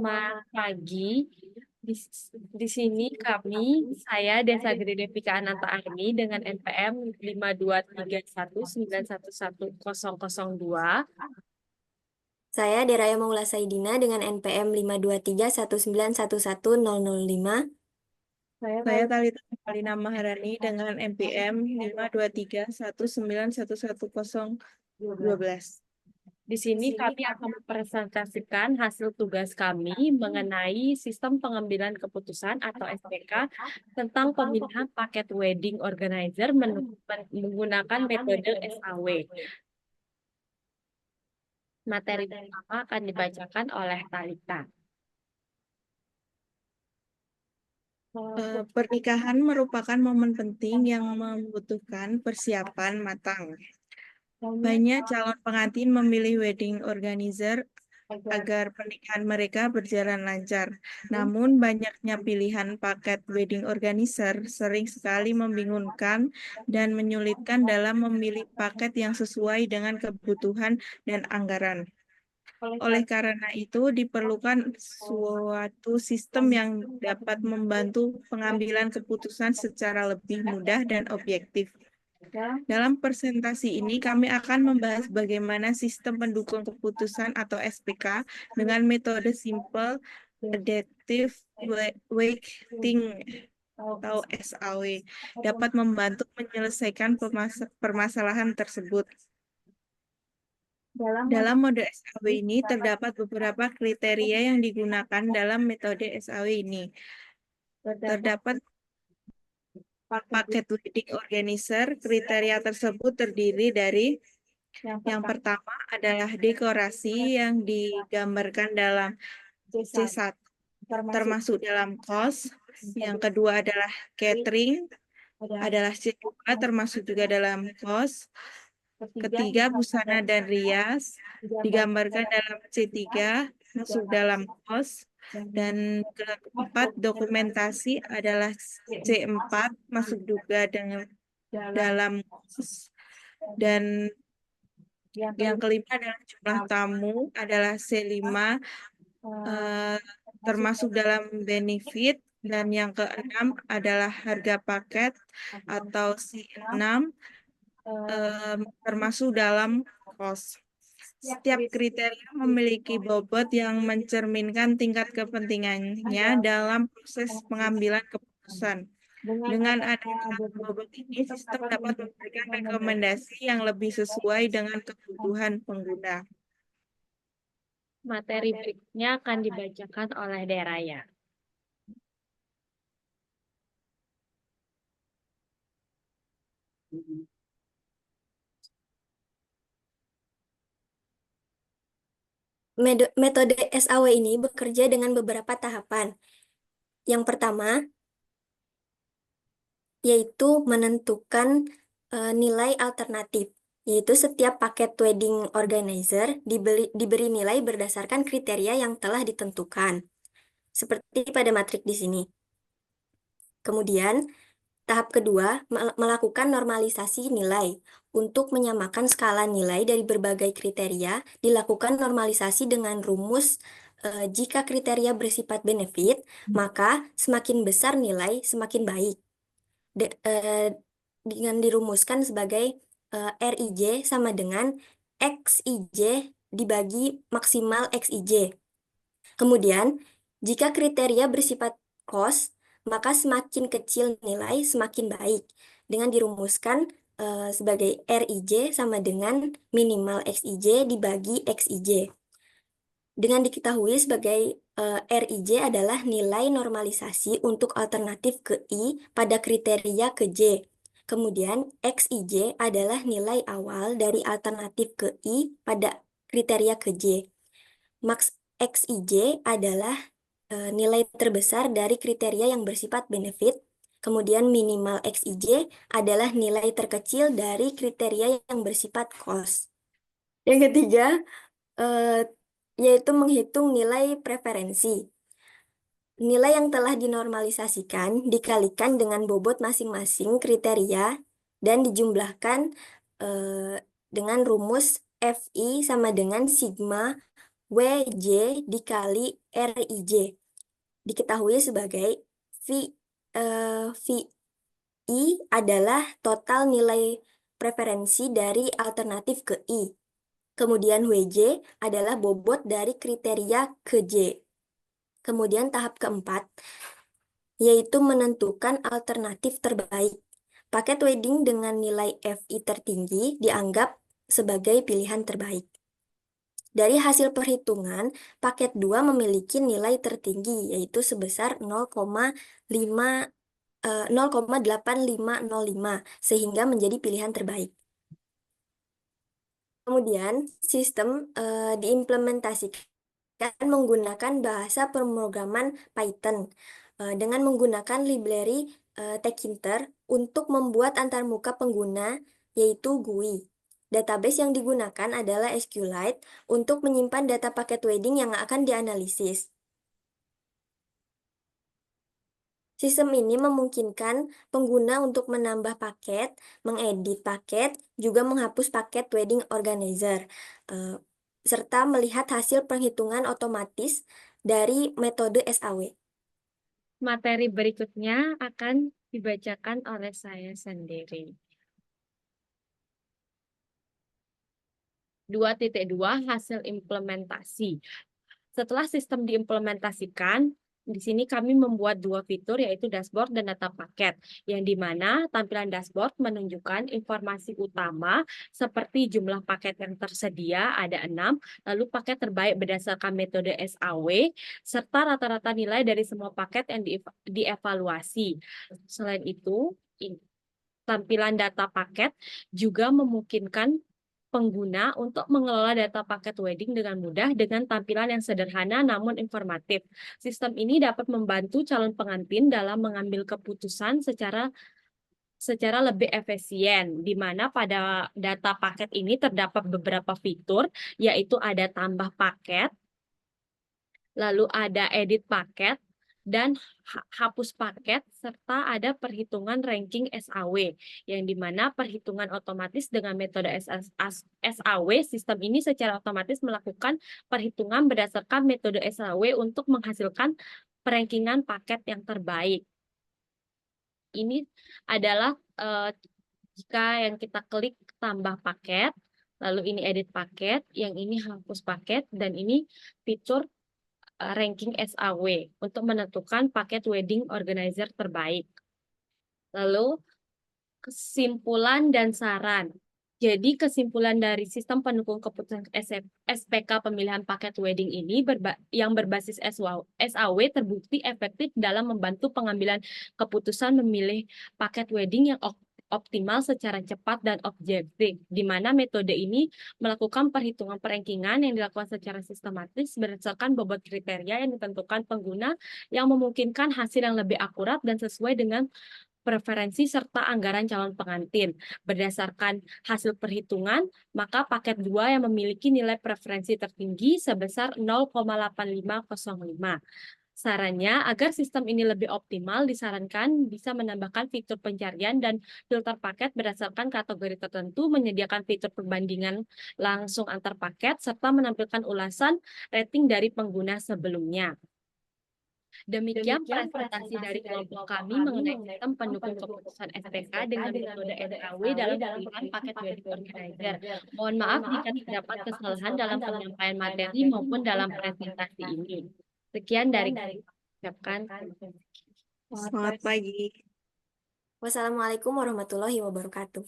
Selamat pagi. Di sini saya Desa Gede Devika Ananta Arni dengan NPM 5231911102. Saya Deraya Maula Saidina dengan NPM 52319111005. Saya Talita Malina Maharani dengan NPM 52319111012. Di sini kami akan mempresentasikan hasil tugas kami mengenai sistem pengambilan keputusan atau SPK tentang pemilihan paket wedding organizer menggunakan metode SAW. Materi pertama akan dibacakan oleh Talita. Pernikahan merupakan momen penting yang membutuhkan persiapan matang. Banyak calon pengantin memilih wedding organizer agar pernikahan mereka berjalan lancar. Namun, banyaknya pilihan paket wedding organizer sering sekali membingungkan dan menyulitkan dalam memilih paket yang sesuai dengan kebutuhan dan anggaran. Oleh karena itu, diperlukan suatu sistem yang dapat membantu pengambilan keputusan secara lebih mudah dan objektif. Dalam presentasi ini, kami akan membahas bagaimana sistem pendukung keputusan atau SPK dengan metode Simple Adaptive Weighting atau SAW dapat membantu menyelesaikan permasalahan tersebut. Dalam mode SAW ini terdapat beberapa kriteria yang digunakan dalam metode SAW ini. Terdapat paket wedding organizer. Kriteria tersebut terdiri dari yang pertama adalah dekorasi yang digambarkan dalam C1, termasuk dalam kos. Yang kedua adalah catering, adalah C2, termasuk juga dalam kos. Ketiga, busana dan rias, digambarkan dalam C3, masuk dalam kos. Dan keempat, dokumentasi adalah C4, masuk juga dalam kos. Dan yang kelima adalah jumlah tamu, adalah C5, termasuk dalam benefit. Dan yang keenam adalah harga paket atau C6, termasuk dalam kos. Setiap kriteria memiliki bobot yang mencerminkan tingkat kepentingannya dalam proses pengambilan keputusan. Dengan adanya bobot ini, sistem dapat memberikan rekomendasi yang lebih sesuai dengan kebutuhan pengguna. Materi berikutnya akan dibacakan oleh Deraya. Metode SAW ini bekerja dengan beberapa tahapan. Yang pertama, yaitu menentukan nilai alternatif, yaitu setiap paket wedding organizer diberi nilai berdasarkan kriteria yang telah ditentukan, seperti pada matrik di sini. Kemudian, tahap kedua, melakukan normalisasi nilai. Untuk menyamakan skala nilai dari berbagai kriteria, dilakukan normalisasi dengan rumus jika kriteria bersifat benefit, maka semakin besar nilai, semakin baik. Dengan dirumuskan sebagai RIJ sama dengan XIJ dibagi maksimal XIJ. Kemudian, jika kriteria bersifat cost, maka semakin kecil nilai, semakin baik. Dengan dirumuskan sebagai RIJ sama dengan minimal XIJ dibagi XIJ. Dengan diketahui sebagai RIJ adalah nilai normalisasi untuk alternatif ke I pada kriteria ke J. Kemudian XIJ adalah nilai awal dari alternatif ke I pada kriteria ke J. Max XIJ adalah nilai terbesar dari kriteria yang bersifat benefit. Kemudian minimal XIJ adalah nilai terkecil dari kriteria yang bersifat cost. Yang ketiga, yaitu menghitung nilai preferensi. Nilai yang telah dinormalisasikan dikalikan dengan bobot masing-masing kriteria dan dijumlahkan dengan rumus FI sama dengan sigma WJ dikali RIJ. Diketahui sebagai VI adalah total nilai preferensi dari alternatif ke I. Kemudian WJ adalah bobot dari kriteria ke J. Kemudian tahap keempat, yaitu menentukan alternatif terbaik. Paket wedding dengan nilai FI tertinggi dianggap sebagai pilihan terbaik. Dari hasil perhitungan, paket 2 memiliki nilai tertinggi, yaitu sebesar 0,8505, sehingga menjadi pilihan terbaik. Kemudian, sistem diimplementasikan menggunakan bahasa pemrograman Python dengan menggunakan library Tkinter untuk membuat antarmuka pengguna, yaitu GUI. Database yang digunakan adalah SQLite untuk menyimpan data paket wedding yang akan dianalisis. Sistem ini memungkinkan pengguna untuk menambah paket, mengedit paket, juga menghapus paket wedding organizer, serta melihat hasil perhitungan otomatis dari metode SAW. Materi berikutnya akan dibacakan oleh saya sendiri. 2.2 hasil implementasi. Setelah sistem diimplementasikan, di sini kami membuat dua fitur, yaitu dashboard dan data paket, yang dimana tampilan dashboard menunjukkan informasi utama seperti jumlah paket yang tersedia, ada 6, lalu paket terbaik berdasarkan metode SAW, serta rata-rata nilai dari semua paket yang dievaluasi. Selain itu, tampilan data paket juga memungkinkan pengguna untuk mengelola data paket wedding dengan mudah dengan tampilan yang sederhana namun informatif. Sistem ini dapat membantu calon pengantin dalam mengambil keputusan secara lebih efisien, di mana pada data paket ini terdapat beberapa fitur, yaitu ada tambah paket, lalu ada edit paket, dan hapus paket, serta ada perhitungan ranking SAW, yang dimana perhitungan otomatis dengan metode SAW, sistem ini secara otomatis melakukan perhitungan berdasarkan metode SAW untuk menghasilkan perankingan paket yang terbaik. Ini adalah jika yang kita klik tambah paket, lalu ini edit paket, yang ini hapus paket, dan ini fitur ranking SAW untuk menentukan paket wedding organizer terbaik. Lalu kesimpulan dan saran. Jadi kesimpulan dari sistem pendukung keputusan SPK pemilihan paket wedding ini yang berbasis SAW terbukti efektif dalam membantu pengambilan keputusan memilih paket wedding yang optimal secara cepat dan objektif, di mana metode ini melakukan perhitungan perankingan yang dilakukan secara sistematis berdasarkan bobot kriteria yang ditentukan pengguna yang memungkinkan hasil yang lebih akurat dan sesuai dengan preferensi serta anggaran calon pengantin. Berdasarkan hasil perhitungan, maka paket 2 yang memiliki nilai preferensi tertinggi sebesar 0,8505. Sarannya, agar sistem ini lebih optimal, disarankan bisa menambahkan fitur pencarian dan filter paket berdasarkan kategori tertentu, menyediakan fitur perbandingan langsung antar paket, serta menampilkan ulasan rating dari pengguna sebelumnya. Demikian presentasi dari kelompok kami mengenai sistem pendukung keputusan SPK dengan metode SAW dalam pemilihan paket wedding organizer. Mohon maaf jika terdapat kesalahan dalam penyampaian materi maupun dalam presentasi ini. Sekian dari kami. Ucapkan. Selamat pagi. Wassalamualaikum warahmatullahi wabarakatuh.